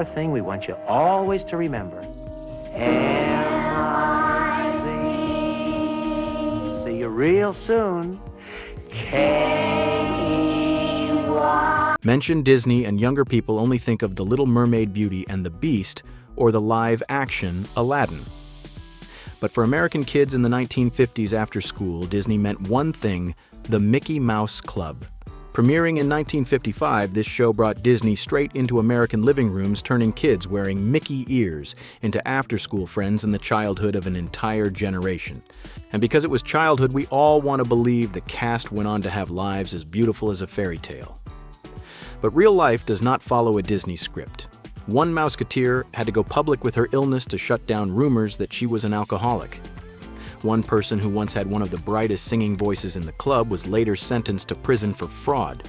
thing we want you always to remember. M-I-C. See you real soon. K-E-Y. Mention Disney and younger people only think of The Little Mermaid Beauty and the Beast or the live-action Aladdin. But for American kids in the 1950s after school, Disney meant one thing: the Mickey Mouse Club. Premiering in 1955, this show brought Disney straight into American living rooms, turning kids wearing Mickey ears into after-school friends in the childhood of an entire generation. And because it was childhood, we all want to believe the cast went on to have lives as beautiful as a fairy tale. But real life does not follow a Disney script. One Mouseketeer had to go public with her illness to shut down rumors that she was an alcoholic. One person who once had one of the brightest singing voices in the club was later sentenced to prison for fraud.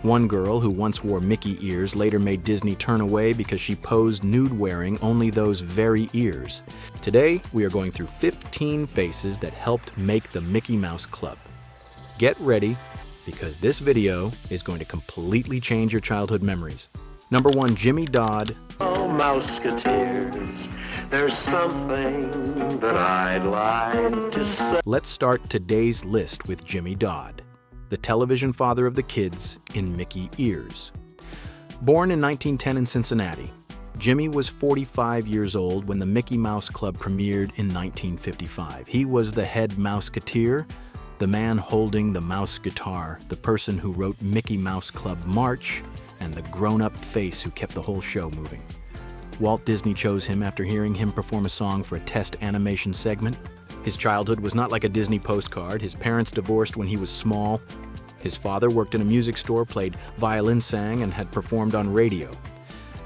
One girl who once wore Mickey ears later made Disney turn away because she posed nude wearing only those very ears. Today, we are going through 15 faces that helped make the Mickey Mouse Club. Get ready, because this video is going to completely change your childhood memories. Number 1, Jimmy Dodd. Oh, Mouseketeers, there's something that I'd like to say. Let's start today's list with Jimmy Dodd, the television father of the kids in Mickey ears. Born in 1910 in Cincinnati, Jimmy was 45 years old when the Mickey Mouse Club premiered in 1955. He was the head Mouseketeer, the man holding the mouse guitar, the person who wrote Mickey Mouse Club March, and the grown-up face who kept the whole show moving. Walt Disney chose him after hearing him perform a song for a test animation segment. His childhood was not like a Disney postcard. His parents divorced when he was small. His father worked in a music store, played violin, sang, and had performed on radio.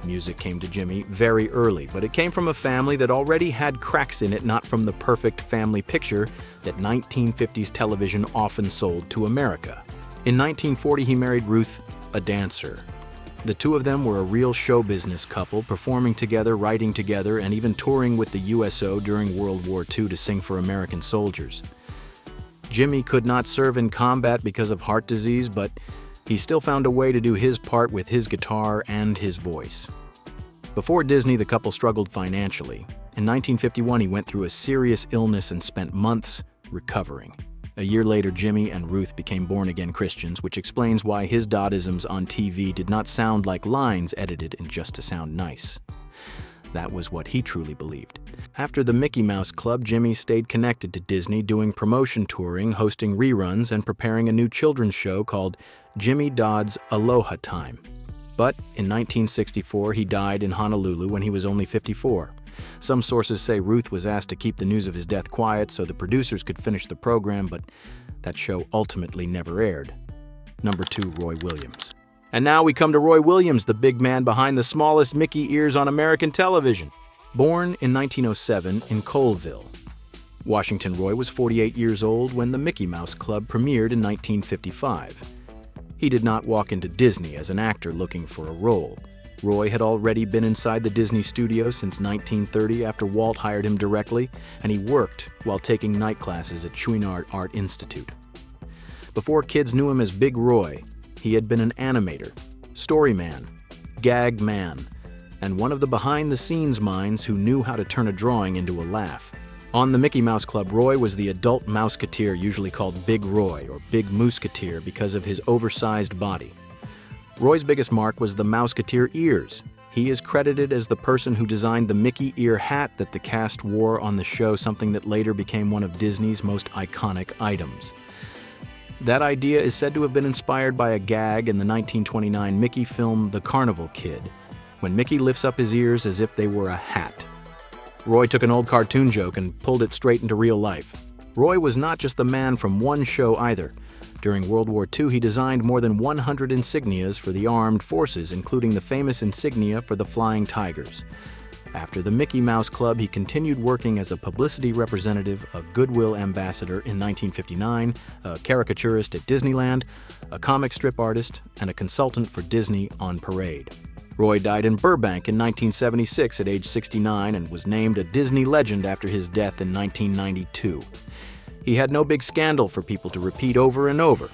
Music came to Jimmy very early, but it came from a family that already had cracks in it, not from the perfect family picture that 1950s television often sold to America. In 1940, he married Ruth, a dancer. The two of them were a real show business couple, performing together, writing together, and even touring with the USO during World War II to sing for American soldiers. Jimmy could not serve in combat because of heart disease, but he still found a way to do his part with his guitar and his voice. Before Disney, the couple struggled financially. In 1951, he went through a serious illness and spent months recovering. A year later, Jimmy and Ruth became born-again Christians, which explains why his Doddisms on TV did not sound like lines edited in just to sound nice. That was what he truly believed. After the Mickey Mouse Club, Jimmy stayed connected to Disney, doing promotion touring, hosting reruns, and preparing a new children's show called Jimmy Dodd's Aloha Time. But in 1964, he died in Honolulu when he was only 54. Some sources say Ruth was asked to keep the news of his death quiet so the producers could finish the program, but that show ultimately never aired. Number 2, Roy Williams. And now we come to Roy Williams, the big man behind the smallest Mickey ears on American television. Born in 1907 in Colville, Washington, Roy was 48 years old when the Mickey Mouse Club premiered in 1955. He did not walk into Disney as an actor looking for a role. Roy had already been inside the Disney studio since 1930 after Walt hired him directly, and he worked while taking night classes at Chouinard Art Institute. Before kids knew him as Big Roy, he had been an animator, story man, gag man, and one of the behind-the-scenes minds who knew how to turn a drawing into a laugh. On the Mickey Mouse Club, Roy was the adult Mouseketeer, usually called Big Roy or Big Mouseketeer because of his oversized body. Roy's biggest mark was the Mouseketeer ears. He is credited as the person who designed the Mickey ear hat that the cast wore on the show, something that later became one of Disney's most iconic items. That idea is said to have been inspired by a gag in the 1929 Mickey film The Carnival Kid, when Mickey lifts up his ears as if they were a hat. Roy took an old cartoon joke and pulled it straight into real life. Roy was not just the man from one show either. During World War II, he designed more than 100 insignias for the armed forces, including the famous insignia for the Flying Tigers. After the Mickey Mouse Club, he continued working as a publicity representative, a Goodwill ambassador in 1959, a caricaturist at Disneyland, a comic strip artist, and a consultant for Disney on Parade. Roy died in Burbank in 1976 at age 69 and was named a Disney legend after his death in 1992. He had no big scandal for people to repeat over and over.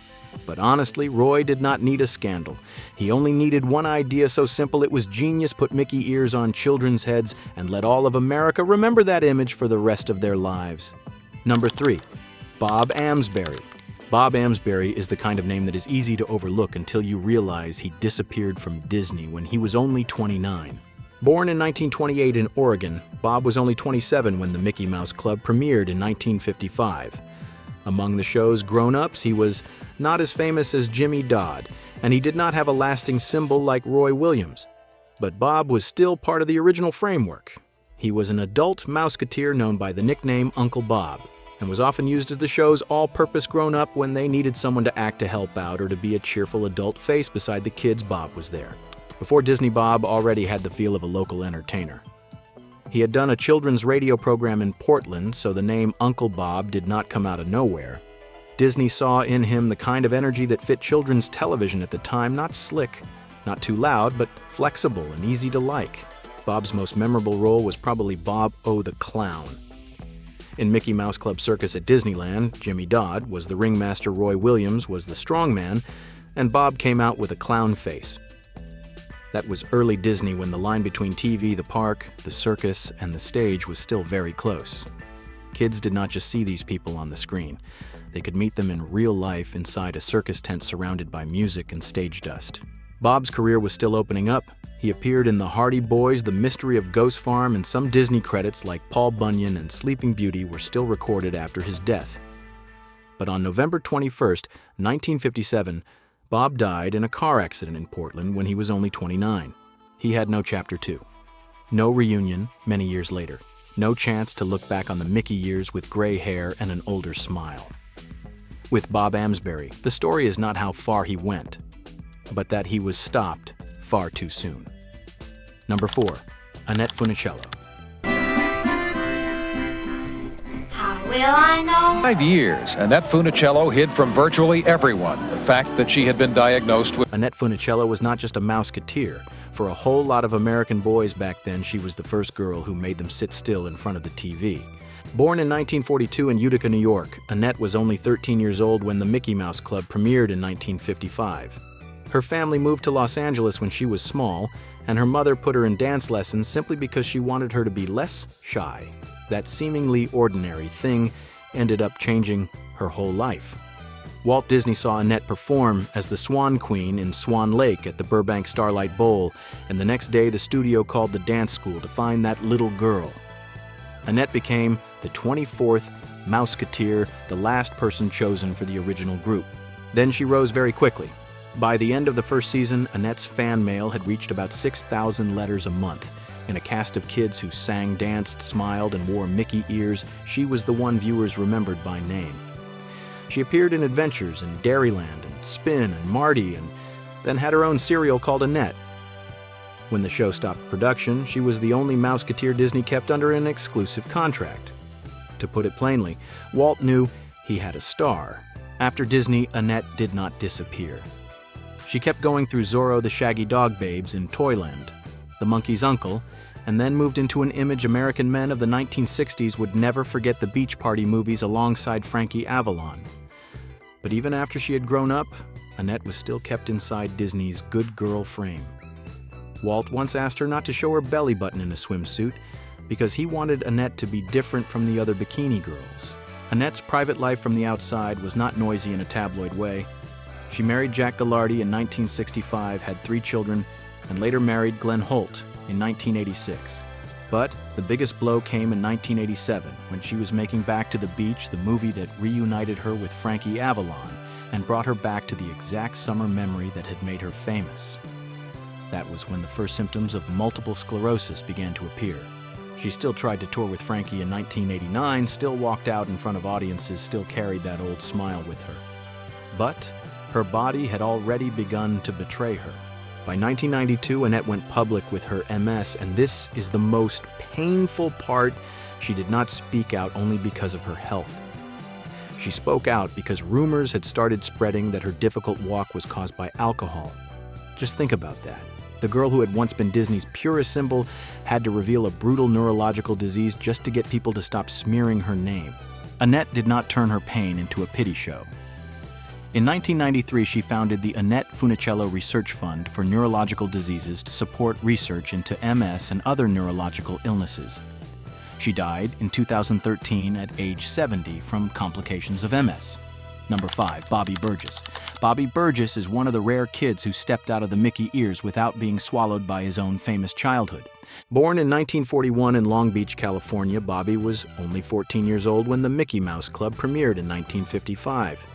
But honestly, Roy did not need a scandal. He only needed one idea so simple it was genius: put Mickey ears on children's heads and let all of America remember that image for the rest of their lives. Number 3, Bob Amsbury. Bob Amsbury is the kind of name that is easy to overlook until you realize he disappeared from Disney when he was only 29. Born in 1928 in Oregon, Bob was only 27 when the Mickey Mouse Club premiered in 1955. Among the show's grown-ups, he was not as famous as Jimmy Dodd, and he did not have a lasting symbol like Roy Williams. But Bob was still part of the original framework. He was an adult Mouseketeer known by the nickname Uncle Bob, and was often used as the show's all-purpose grown-up when they needed someone to act to help out or to be a cheerful adult face beside the kids. Bob was there. Before Disney, Bob already had the feel of a local entertainer. He had done a children's radio program in Portland, so the name Uncle Bob did not come out of nowhere. Disney saw in him the kind of energy that fit children's television at the time: not slick, not too loud, but flexible and easy to like. Bob's most memorable role was probably Bob O' the Clown. In Mickey Mouse Club Circus at Disneyland, Jimmy Dodd was the ringmaster, Roy Williams was the strongman, and Bob came out with a clown face. That was early Disney, when the line between TV, the park, the circus, and the stage was still very close. Kids did not just see these people on the screen. They could meet them in real life inside a circus tent surrounded by music and stage dust. Bob's career was still opening up. He appeared in The Hardy Boys, The Mystery of Ghost Farm, and some Disney credits like Paul Bunyan and Sleeping Beauty were still recorded after his death. But on November 21st, 1957, Bob died in a car accident in Portland when he was only 29. He had no Chapter 2. No reunion many years later. No chance to look back on the Mickey years with gray hair and an older smile. With Bob Amsbury, the story is not how far he went, but that he was stopped far too soon. Number 4, Annette Funicello. Will I know? 5 years, Annette Funicello hid from virtually everyone the fact that she had been diagnosed with. Annette Funicello was not just a Mouseketeer. For a whole lot of American boys back then, she was the first girl who made them sit still in front of the TV. Born in 1942 in Utica, New York, Annette was only 13 years old when the Mickey Mouse Club premiered in 1955. Her family moved to Los Angeles when she was small, and her mother put her in dance lessons simply because she wanted her to be less shy. That seemingly ordinary thing ended up changing her whole life. Walt Disney saw Annette perform as the Swan Queen in Swan Lake at the Burbank Starlight Bowl, and the next day the studio called the dance school to find that little girl. Annette became the 24th Mouseketeer, the last person chosen for the original group. Then she rose very quickly. By the end of the first season, Annette's fan mail had reached about 6,000 letters a month. In a cast of kids who sang, danced, smiled, and wore Mickey ears, she was the one viewers remembered by name. She appeared in Adventures and Dairyland and Spin and Marty, and then had her own cereal called Annette. When the show stopped production, she was the only Mouseketeer Disney kept under an exclusive contract. To put it plainly, Walt knew he had a star. After Disney, Annette did not disappear. She kept going through Zorro the Shaggy Dog Babes in Toyland, The Monkey's Uncle, and then moved into an image American men of the 1960s would never forget: the Beach Party movies alongside Frankie Avalon. But even after she had grown up, Annette was still kept inside Disney's good girl frame. Walt once asked her not to show her belly button in a swimsuit because he wanted Annette to be different from the other bikini girls. Annette's private life from the outside was not noisy in a tabloid way. She married Jack Gallardi in 1965, had 3 children, and later married Glenn Holt in 1986. But the biggest blow came in 1987 when she was making Back to the Beach, the movie that reunited her with Frankie Avalon and brought her back to the exact summer memory that had made her famous. That was when the first symptoms of multiple sclerosis began to appear. She still tried to tour with Frankie in 1989, still walked out in front of audiences, still carried that old smile with her. But her body had already begun to betray her. By 1992, Annette went public with her MS, and this is the most painful part. She did not speak out only because of her health. She spoke out because rumors had started spreading that her difficult walk was caused by alcohol. Just think about that. The girl who had once been Disney's purest symbol had to reveal a brutal neurological disease just to get people to stop smearing her name. Annette did not turn her pain into a pity show. In 1993, she founded the Annette Funicello Research Fund for Neurological Diseases to support research into MS and other neurological illnesses. She died in 2013 at age 70 from complications of MS. Number 5, Bobby Burgess. Bobby Burgess is one of the rare kids who stepped out of the Mickey ears without being swallowed by his own famous childhood. Born in 1941 in Long Beach, California, Bobby was only 14 years old when the Mickey Mouse Club premiered in 1955.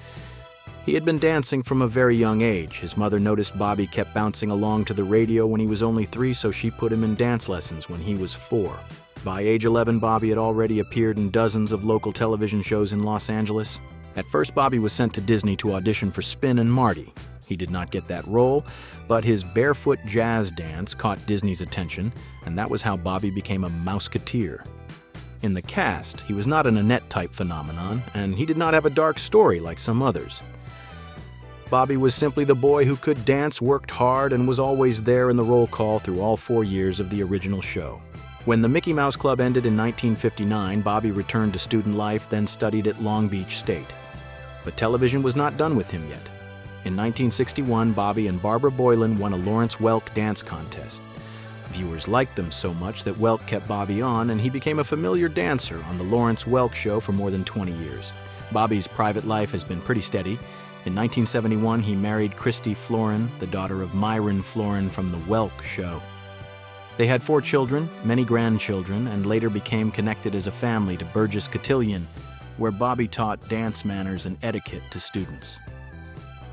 He had been dancing from a very young age. His mother noticed Bobby kept bouncing along to the radio when he was only 3, so she put him in dance lessons when he was 4. By age 11, Bobby had already appeared in dozens of local television shows in Los Angeles. At first, Bobby was sent to Disney to audition for Spin and Marty. He did not get that role, but his barefoot jazz dance caught Disney's attention, and that was how Bobby became a Mouseketeer. In the cast, he was not an Annette-type phenomenon, and he did not have a dark story like some others. Bobby was simply the boy who could dance, worked hard, and was always there in the roll call through all 4 years of the original show. When the Mickey Mouse Club ended in 1959, Bobby returned to student life, then studied at Long Beach State. But television was not done with him yet. In 1961, Bobby and Barbara Boylan won a Lawrence Welk dance contest. Viewers liked them so much that Welk kept Bobby on, and he became a familiar dancer on the Lawrence Welk Show for more than 20 years. Bobby's private life has been pretty steady. In 1971, he married Christy Florin, the daughter of Myron Florin from the Welk Show. They had 4 children, many grandchildren, and later became connected as a family to Burgess Cotillion, where Bobby taught dance manners and etiquette to students.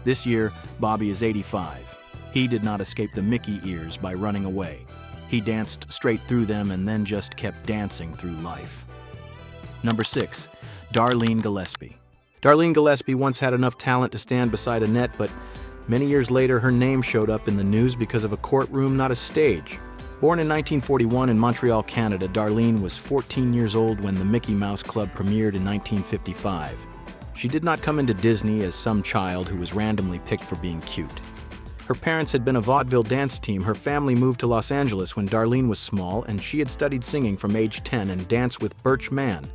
This year, Bobby is 85. He did not escape the Mickey ears by running away. He danced straight through them and then just kept dancing through life. Number 6, Darlene Gillespie. Darlene Gillespie once had enough talent to stand beside Annette, but many years later her name showed up in the news because of a courtroom, not a stage. Born in 1941 in Montreal, Canada, Darlene was 14 years old when the Mickey Mouse Club premiered in 1955. She did not come into Disney as some child who was randomly picked for being cute. Her parents had been a vaudeville dance team. Her family moved to Los Angeles when Darlene was small, and she had studied singing from age 10 and danced with Birch Mann.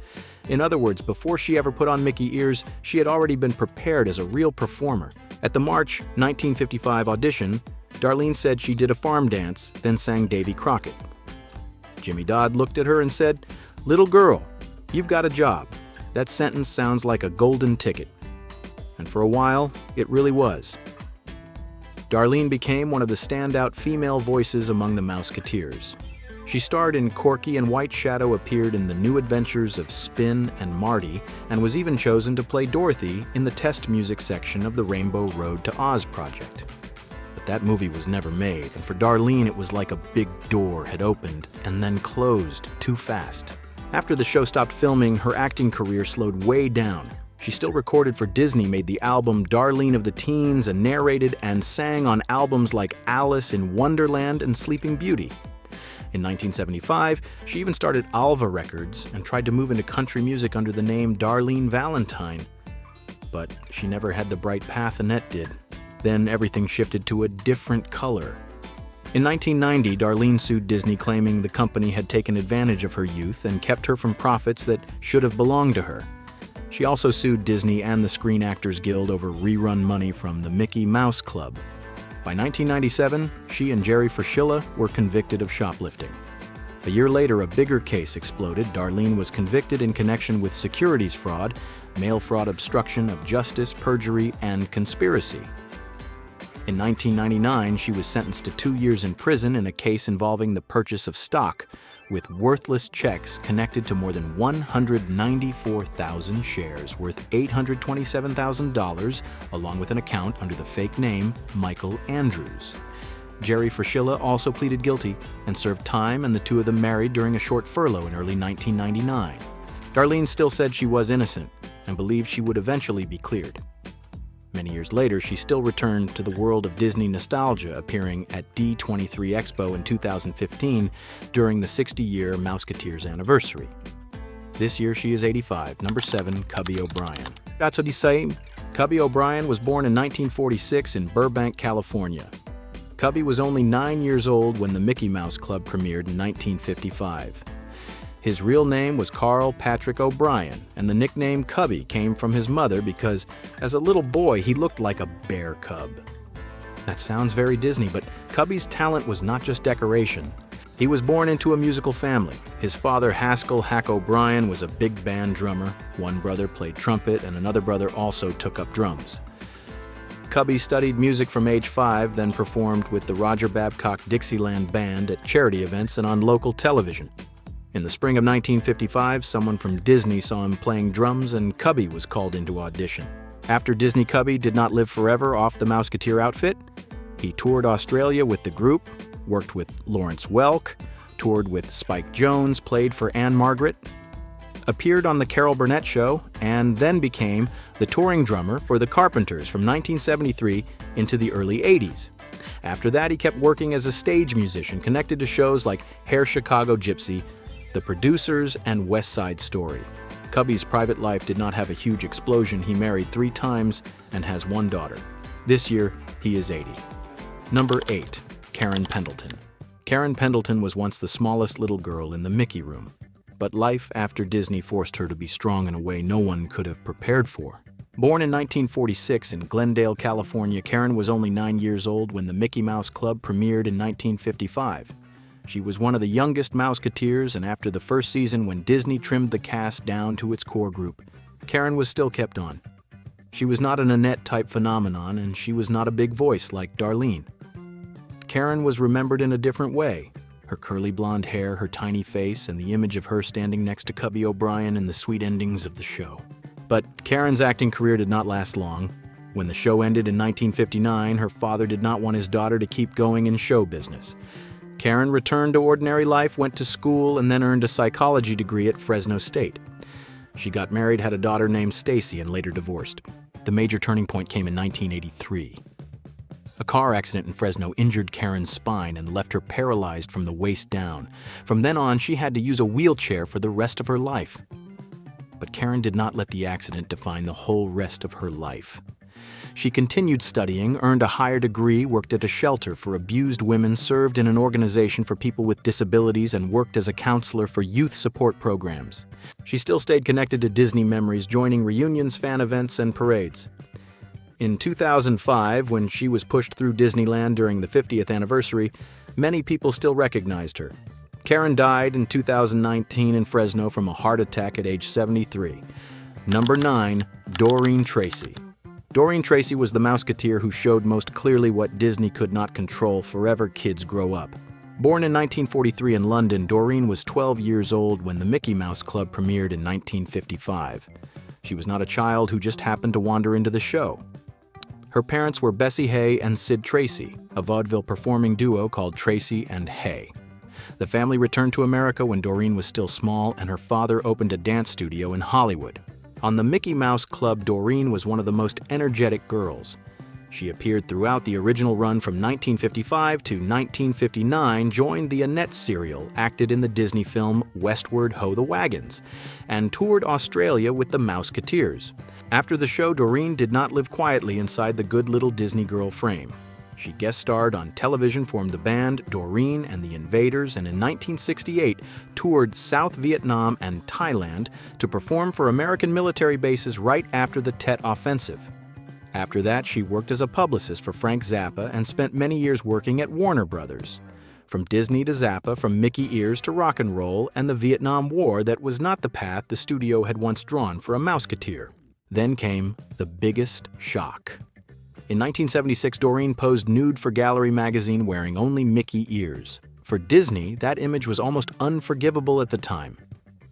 In other words, before she ever put on Mickey ears, she had already been prepared as a real performer. At the March 1955 audition, Darlene said she did a farm dance, then sang Davy Crockett. Jimmy Dodd looked at her and said, "Little girl, you've got a job." That sentence sounds like a golden ticket. And for a while, it really was. Darlene became one of the standout female voices among the Mouseketeers. She starred in Corky, and White Shadow appeared in The New Adventures of Spin and Marty, and was even chosen to play Dorothy in the test music section of the Rainbow Road to Oz project. But that movie was never made, and for Darlene it was like a big door had opened and then closed too fast. After the show stopped filming, her acting career slowed way down. She still recorded for Disney, made the album Darlene of the Teens, and narrated and sang on albums like Alice in Wonderland and Sleeping Beauty. In 1975, she even started Alva Records and tried to move into country music under the name Darlene Valentine. But she never had the bright path Annette did. Then everything shifted to a different color. In 1990, Darlene sued Disney, claiming the company had taken advantage of her youth and kept her from profits that should have belonged to her. She also sued Disney and the Screen Actors Guild over rerun money from the Mickey Mouse Club. By 1997, she and Jerry Fraschilla were convicted of shoplifting. A year later, a bigger case exploded. Darlene was convicted in connection with securities fraud, mail fraud, obstruction of justice, perjury, and conspiracy. In 1999, she was sentenced to 2 years in prison in a case involving the purchase of stock, with worthless checks connected to more than 194,000 shares worth $827,000, along with an account under the fake name Michael Andrews. Jerry Fraschilla also pleaded guilty and served time, and the two of them married during a short furlough in early 1999. Darlene still said she was innocent and believed she would eventually be cleared. Many years later, she still returned to the world of Disney nostalgia, appearing at D23 Expo in 2015 during the 60-year Mouseketeers anniversary. This year, she is 85. Number 7, Cubby O'Brien. That's what he say. Cubby O'Brien was born in 1946 in Burbank, California. Cubby was only 9 years old when the Mickey Mouse Club premiered in 1955. His real name was Carl Patrick O'Brien, and the nickname Cubby came from his mother because, as a little boy, he looked like a bear cub. That sounds very Disney, but Cubby's talent was not just decoration. He was born into a musical family. His father, Haskell Hack O'Brien, was a big band drummer. One brother played trumpet, and another brother also took up drums. Cubby studied music from age 5, then performed with the Roger Babcock Dixieland Band at charity events and on local television. In the spring of 1955, someone from Disney saw him playing drums, and Cubby was called into audition. After Disney, Cubby did not live forever off the Mouseketeer outfit. He toured Australia with the group, worked with Lawrence Welk, toured with Spike Jones, played for Anne Margaret, appeared on The Carol Burnett Show, and then became the touring drummer for the Carpenters from 1973 into the early 80s. After that, he kept working as a stage musician, connected to shows like Hair Chicago Gypsy, The Producers, and West Side Story. Cubby's private life did not have a huge explosion. He married 3 times and has 1 daughter. This year, he is 80. Number 8. Karen Pendleton. Karen Pendleton was once the smallest little girl in the Mickey room, but life after Disney forced her to be strong in a way no one could have prepared for. Born in 1946 in Glendale, California, Karen was only 9 years old when the Mickey Mouse Club premiered in 1955. She was one of the youngest Mouseketeers, and after the first season when Disney trimmed the cast down to its core group, Karen was still kept on. She was not an Annette-type phenomenon, and she was not a big voice like Darlene. Karen was remembered in a different way. Her curly blonde hair, her tiny face, and the image of her standing next to Cubby O'Brien in the sweet endings of the show. But Karen's acting career did not last long. When the show ended in 1959, her father did not want his daughter to keep going in show business. Karen returned to ordinary life, went to school, and then earned a psychology degree at Fresno State. She got married, had a daughter named Stacy, and later divorced. The major turning point came in 1983. A car accident in Fresno injured Karen's spine and left her paralyzed from the waist down. From then on, she had to use a wheelchair for the rest of her life. But Karen did not let the accident define the whole rest of her life. She continued studying, earned a higher degree, worked at a shelter for abused women, served in an organization for people with disabilities, and worked as a counselor for youth support programs. She still stayed connected to Disney memories, joining reunions, fan events, and parades. In 2005, when she was pushed through Disneyland during the 50th anniversary, many people still recognized her. Karen died in 2019 in Fresno from a heart attack at age 73. Number 9, Dorene Tracy. Dorene Tracy was the Mouseketeer who showed most clearly what Disney could not control forever kids grow up. Born in 1943 in London, Dorene was 12 years old when the Mickey Mouse Club premiered in 1955. She was not a child who just happened to wander into the show. Her parents were Bessie Hay and Sid Tracy, a vaudeville performing duo called Tracy and Hay. The family returned to America when Dorene was still small, and her father opened a dance studio in Hollywood. On the Mickey Mouse Club, Dorene was one of the most energetic girls. She appeared throughout the original run from 1955 to 1959, joined the Annette serial, acted in the Disney film Westward Ho the Wagons, and toured Australia with the Mouseketeers. After the show, Dorene did not live quietly inside the good little Disney girl frame. She guest starred on television, formed the band Dorene and the Invaders, and in 1968 toured South Vietnam and Thailand to perform for American military bases right after the Tet Offensive. After that, she worked as a publicist for Frank Zappa and spent many years working at Warner Brothers. From Disney to Zappa, from Mickey ears to rock and roll, and the Vietnam War, that was not the path the studio had once drawn for a Mouseketeer. Then came the biggest shock. In 1976, Dorene posed nude for Gallery magazine wearing only Mickey ears. For Disney, that image was almost unforgivable at the time.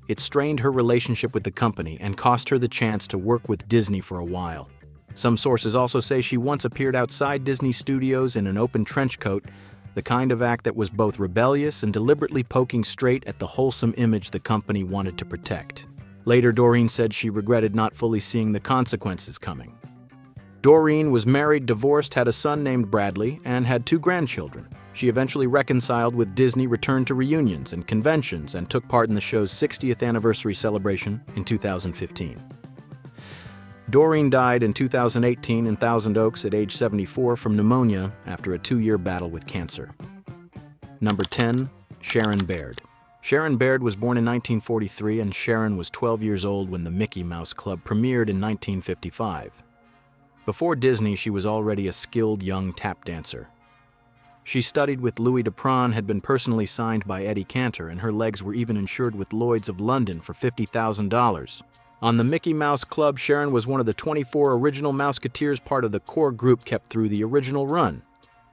It strained her relationship with the company and cost her the chance to work with Disney for a while. Some sources also say she once appeared outside Disney Studios in an open trench coat, the kind of act that was both rebellious and deliberately poking straight at the wholesome image the company wanted to protect. Later, Dorene said she regretted not fully seeing the consequences coming. Dorene was married, divorced, had a son named Bradley, and had 2 grandchildren. She eventually reconciled with Disney, returned to reunions and conventions, and took part in the show's 60th anniversary celebration in 2015. Dorene died in 2018 in Thousand Oaks at age 74 from pneumonia after a 2-year battle with cancer. Number 10, Sharon Baird. Sharon Baird was born in 1943, and Sharon was 12 years old when the Mickey Mouse Club premiered in 1955. Before Disney, she was already a skilled young tap dancer. She studied with Louis Dupron, had been personally signed by Eddie Cantor, and her legs were even insured with Lloyd's of London for $50,000. On the Mickey Mouse Club, Sharon was one of the 24 original Mouseketeers, part of the core group kept through the original run.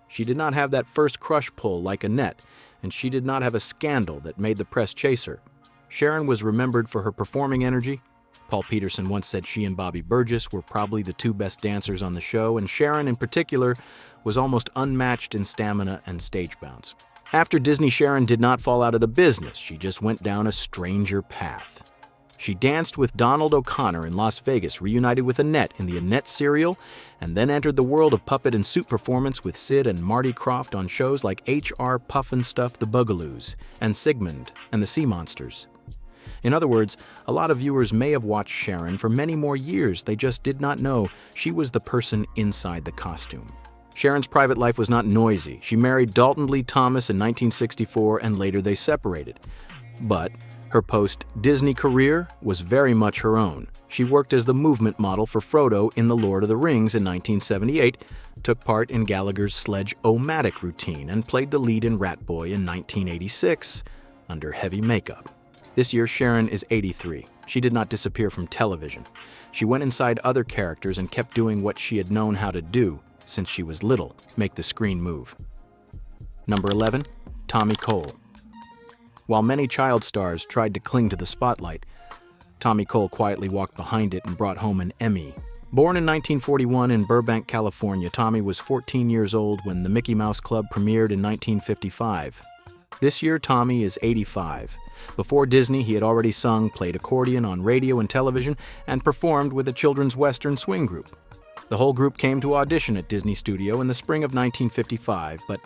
She did not have that first crush pull like Annette, and she did not have a scandal that made the press chase her. Sharon was remembered for her performing energy. Paul Peterson once said she and Bobby Burgess were probably the two best dancers on the show, and Sharon in particular was almost unmatched in stamina and stage bounce. After Disney, Sharon did not fall out of the business. She just went down a stranger path. She danced with Donald O'Connor in Las Vegas, reunited with Annette in the Annette serial, and then entered the world of puppet and suit performance with Sid and Marty Krofft on shows like H.R. Pufnstuf the Bugaloos and Sigmund and the Sea Monsters. In other words, a lot of viewers may have watched Sharon for many more years. They just did not know she was the person inside the costume. Sharon's private life was not noisy. She married Dalton Lee Thomas in 1964, and later they separated. But her post-Disney career was very much her own. She worked as the movement model for Frodo in The Lord of the Rings in 1978, took part in Gallagher's Sledge-O-Matic routine, and played the lead in Rat Boy in 1986 under heavy makeup. This year, Sharon is 83. She did not disappear from television. She went inside other characters and kept doing what she had known how to do since she was little, make the screen move. Number 11, Tommy Cole. While many child stars tried to cling to the spotlight, Tommy Cole quietly walked behind it and brought home an Emmy. Born in 1941 in Burbank, California, Tommy was 14 years old when the Mickey Mouse Club premiered in 1955. This year, Tommy is 85. Before Disney, he had already sung, played accordion on radio and television, and performed with a children's western swing group. The whole group came to audition at Disney Studio in the spring of 1955, but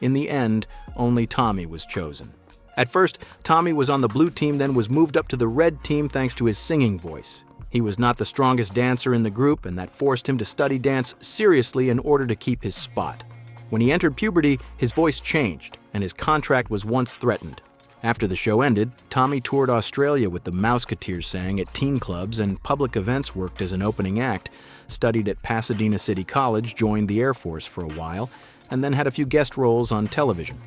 in the end, only Tommy was chosen. At first, Tommy was on the blue team, then was moved up to the red team thanks to his singing voice. He was not the strongest dancer in the group, and that forced him to study dance seriously in order to keep his spot. When he entered puberty, his voice changed, and his contract was once threatened. After the show ended, Tommy toured Australia with the Mouseketeers, sang at teen clubs and public events, worked as an opening act, studied at Pasadena City College, joined the Air Force for a while, and then had a few guest roles on television.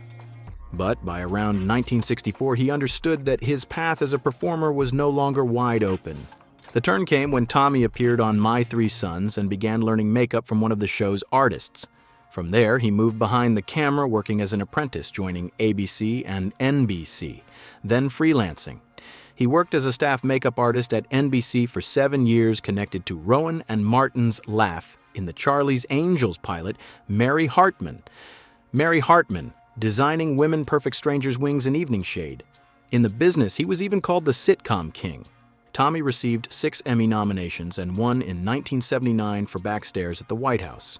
But by around 1964, he understood that his path as a performer was no longer wide open. The turn came when Tommy appeared on My Three Sons and began learning makeup from one of the show's artists. From there, he moved behind the camera, working as an apprentice, joining ABC and NBC, then freelancing. He worked as a staff makeup artist at NBC for 7 years, connected to Rowan and Martin's Laugh in the Charlie's Angels pilot, Mary Hartman. Mary Hartman, designing women perfect strangers' wings and evening shade. In the business, he was even called the sitcom king. Tommy received 6 Emmy nominations and one in 1979 for Backstairs at the White House.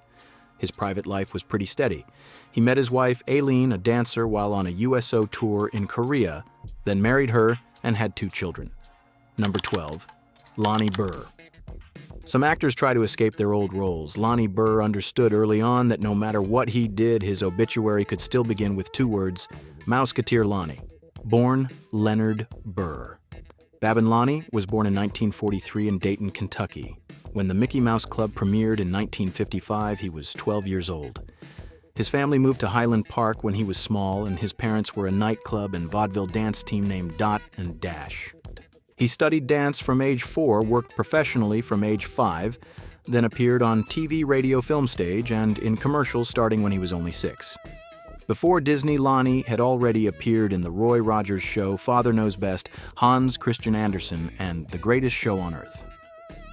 His private life was pretty steady. He met his wife, Aileen, a dancer, while on a USO tour in Korea, then married her and had 2 children. Number 12, Lonnie Burr. Some actors try to escape their old roles. Lonnie Burr understood early on that no matter what he did, his obituary could still begin with 2 words, Mouseketeer Lonnie. Born Leonard Burr. Babin Lonnie was born in 1943 in Dayton, Kentucky. When the Mickey Mouse Club premiered in 1955, he was 12 years old. His family moved to Highland Park when he was small, and his parents were a nightclub and vaudeville dance team named Dot and Dash. He studied dance from age 4, worked professionally from age 5, then appeared on TV, radio, film stage, and in commercials starting when he was only 6. Before Disney, Lonnie had already appeared in the Roy Rogers show, Father Knows Best, Hans Christian Andersen, and The Greatest Show on Earth.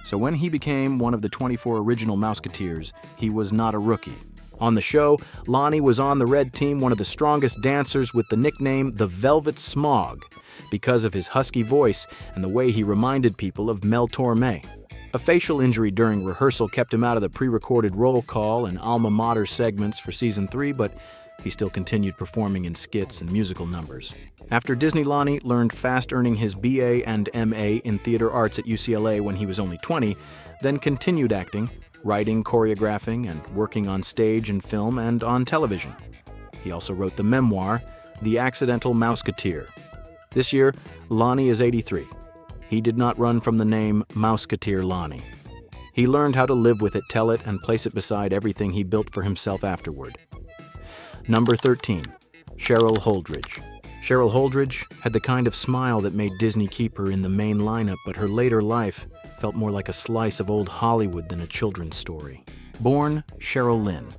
So when he became one of the 24 original Mouseketeers, he was not a rookie. On the show, Lonnie was on the red team, one of the strongest dancers, with the nickname the Velvet Smog, because of his husky voice and the way he reminded people of Mel Torme. A facial injury during rehearsal kept him out of the pre-recorded roll call and alma mater segments for season 3, but he still continued performing in skits and musical numbers. After Disney, Lonnie learned fast, earning his BA and MA in theater arts at UCLA when he was only 20, then continued acting, writing, choreographing, and working on stage and film and on television. He also wrote the memoir, The Accidental Mouseketeer. This year, Lonnie is 83. He did not run from the name Mouseketeer Lonnie. He learned how to live with it, tell it, and place it beside everything he built for himself afterward. Number 13, Cheryl Holdridge. Cheryl Holdridge had the kind of smile that made Disney keep her in the main lineup, but her later life felt more like a slice of old Hollywood than a children's story. Born Cheryl Lynn.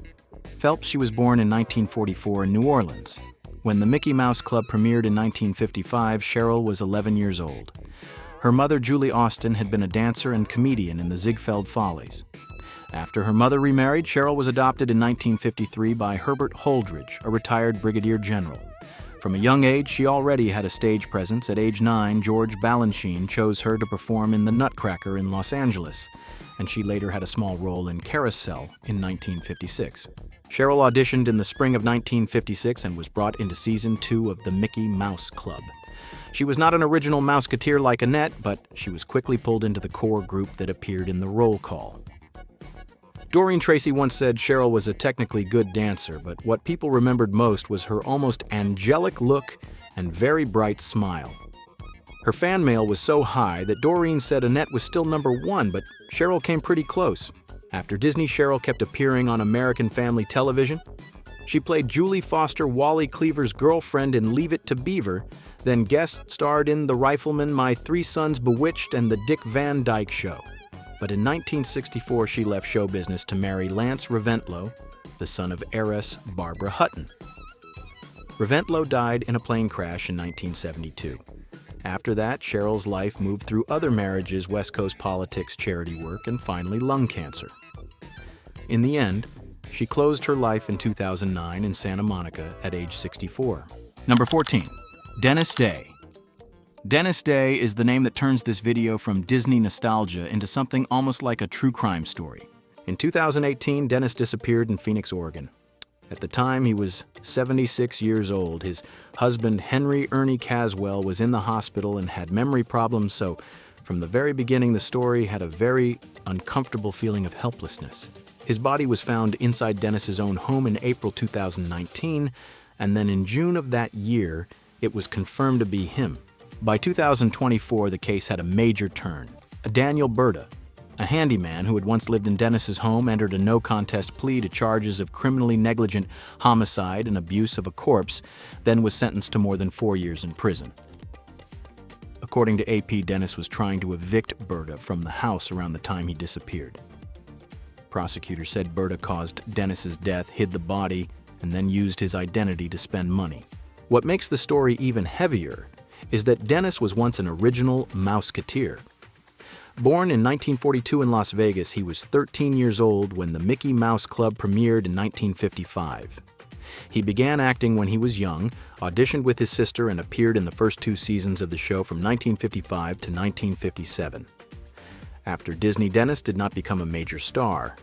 Phelps, she was born in 1944 in New Orleans. When the Mickey Mouse Club premiered in 1955, Cheryl was 11 years old. Her mother, Julie Austin, had been a dancer and comedian in the Ziegfeld Follies. After her mother remarried, Cheryl was adopted in 1953 by Herbert Holdridge, a retired brigadier general. From a young age, she already had a stage presence. At age 9, George Balanchine chose her to perform in The Nutcracker in Los Angeles, and she later had a small role in Carousel in 1956. Cheryl auditioned in the spring of 1956 and was brought into season 2 of the Mickey Mouse Club. She was not an original Mouseketeer like Annette, but she was quickly pulled into the core group that appeared in the roll call. Dorene Tracy once said Cheryl was a technically good dancer, but what people remembered most was her almost angelic look and very bright smile. Her fan mail was so high that Dorene said Annette was still number 1, but Cheryl came pretty close. After Disney, Cheryl kept appearing on American Family Television. She played Julie Foster Wally Cleaver's girlfriend in Leave It to Beaver, then guest starred in The Rifleman, My Three Sons Bewitched, and The Dick Van Dyke Show. But in 1964, she left show business to marry Lance Reventlow, the son of heiress Barbara Hutton. Reventlow died in a plane crash in 1972. After that, Cheryl's life moved through other marriages, West Coast politics, charity work, and finally lung cancer. In the end, she closed her life in 2009 in Santa Monica at age 64. Number 14, Dennis Day. Dennis Day is the name that turns this video from Disney nostalgia into something almost like a true crime story. In 2018, Dennis disappeared in Phoenix, Oregon. At the time, he was 76 years old. His husband, Henry Ernie Caswell, was in the hospital and had memory problems, so from the very beginning, the story had a very uncomfortable feeling of helplessness. His body was found inside Dennis's own home in April 2019, and then in June of that year, it was confirmed to be him. By 2024, the case had a major turn. Daniel Berta, a handyman who had once lived in Dennis's home, entered a no-contest plea to charges of criminally negligent homicide and abuse of a corpse, then was sentenced to more than 4 years in prison. According to AP, Dennis was trying to evict Berta from the house around the time he disappeared. Prosecutors said Berta caused Dennis's death, hid the body, and then used his identity to spend money. What makes the story even heavier is that Dennis was once an original Mouseketeer. Born in 1942 in Las Vegas, he was 13 years old when the Mickey Mouse Club premiered in 1955. He began acting when he was young, auditioned with his sister, and appeared in the first 2 seasons of the show from 1955 to 1957. After Disney, Dennis did not become a major star.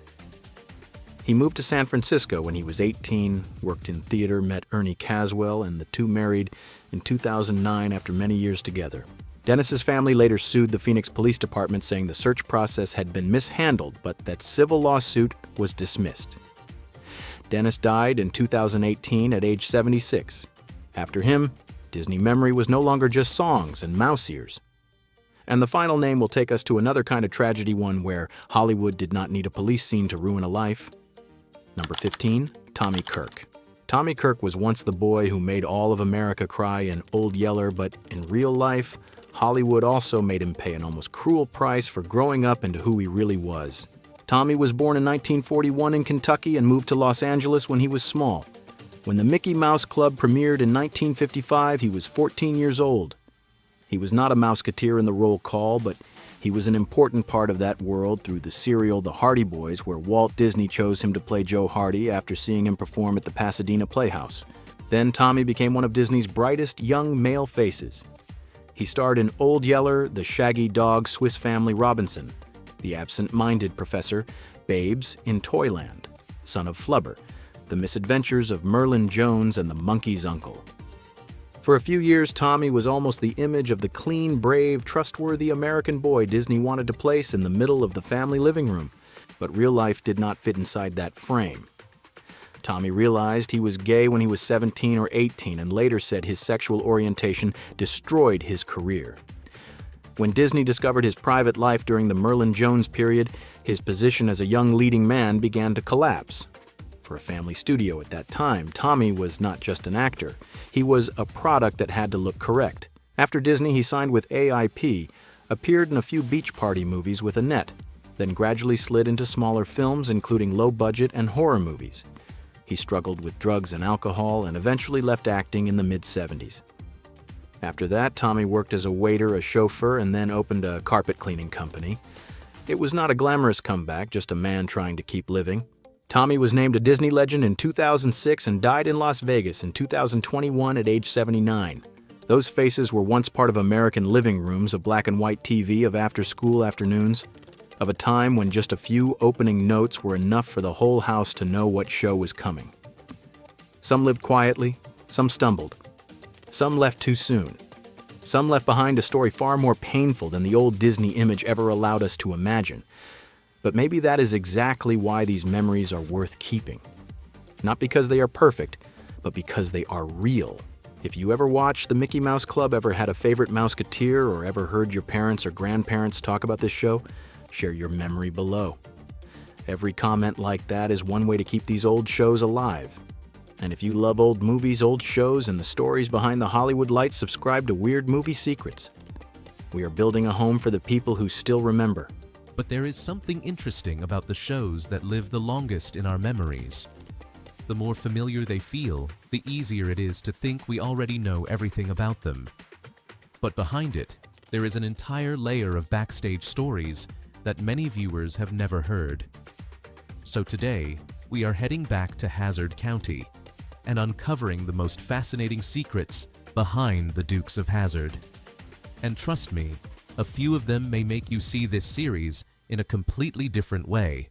He moved to San Francisco when he was 18, worked in theater, met Ernie Caswell, and the two married in 2009 after many years together. Dennis's family later sued the Phoenix Police Department, saying the search process had been mishandled, but that civil lawsuit was dismissed. Dennis died in 2018 at age 76. After him, Disney memory was no longer just songs and mouse ears. And the final name will take us to another kind of tragedy, one where Hollywood did not need a police scene to ruin a life. Number 15, Tommy Kirk. Tommy Kirk was once the boy who made all of America cry in Old Yeller, but in real life, Hollywood also made him pay an almost cruel price for growing up into who he really was. Tommy was born in 1941 in Kentucky and moved to Los Angeles when he was small. When the Mickey Mouse Club premiered in 1955, he was 14 years old. He was not a Mouseketeer in the roll call, but he was an important part of that world through the serial The Hardy Boys, where Walt Disney chose him to play Joe Hardy after seeing him perform at the Pasadena Playhouse. Then Tommy became one of Disney's brightest young male faces. He starred in Old Yeller, The Shaggy Dog, Swiss Family Robinson, The Absent-Minded Professor, Babes in Toyland, Son of Flubber, The Misadventures of Merlin Jones and the Monkey's Uncle. For a few years, Tommy was almost the image of the clean, brave, trustworthy American boy Disney wanted to place in the middle of the family living room, but real life did not fit inside that frame. Tommy realized he was gay when he was 17 or 18 and later said his sexual orientation destroyed his career. When Disney discovered his private life during the Merlin Jones period, his position as a young leading man began to collapse. For a family studio at that time, Tommy was not just an actor. He was a product that had to look correct. After Disney, he signed with AIP, appeared in a few beach party movies with Annette, then gradually slid into smaller films, including low-budget and horror movies. He struggled with drugs and alcohol and eventually left acting in the mid-70s. After that, Tommy worked as a waiter, a chauffeur, and then opened a carpet cleaning company. It was not a glamorous comeback, just a man trying to keep living. Tommy was named a Disney legend in 2006 and died in Las Vegas in 2021 at age 79. Those faces were once part of American living rooms, of black and white TV, of after-school afternoons, of a time when just a few opening notes were enough for the whole house to know what show was coming. Some lived quietly, some stumbled. Some left too soon. Some left behind a story far more painful than the old Disney image ever allowed us to imagine. But maybe that is exactly why these memories are worth keeping. Not because they are perfect, but because they are real. If you ever watched the Mickey Mouse Club, ever had a favorite Mouseketeer, or ever heard your parents or grandparents talk about this show, share your memory below. Every comment like that is one way to keep these old shows alive. And if you love old movies, old shows, and the stories behind the Hollywood lights, subscribe to Weird Movie Secrets. We are building a home for the people who still remember. But there is something interesting about the shows that live the longest in our memories. The more familiar they feel, the easier it is to think we already know everything about them. But behind it, there is an entire layer of backstage stories that many viewers have never heard. So today, we are heading back to Hazard County and uncovering the most fascinating secrets behind the Dukes of Hazzard. And trust me, a few of them may make you see this series in a completely different way.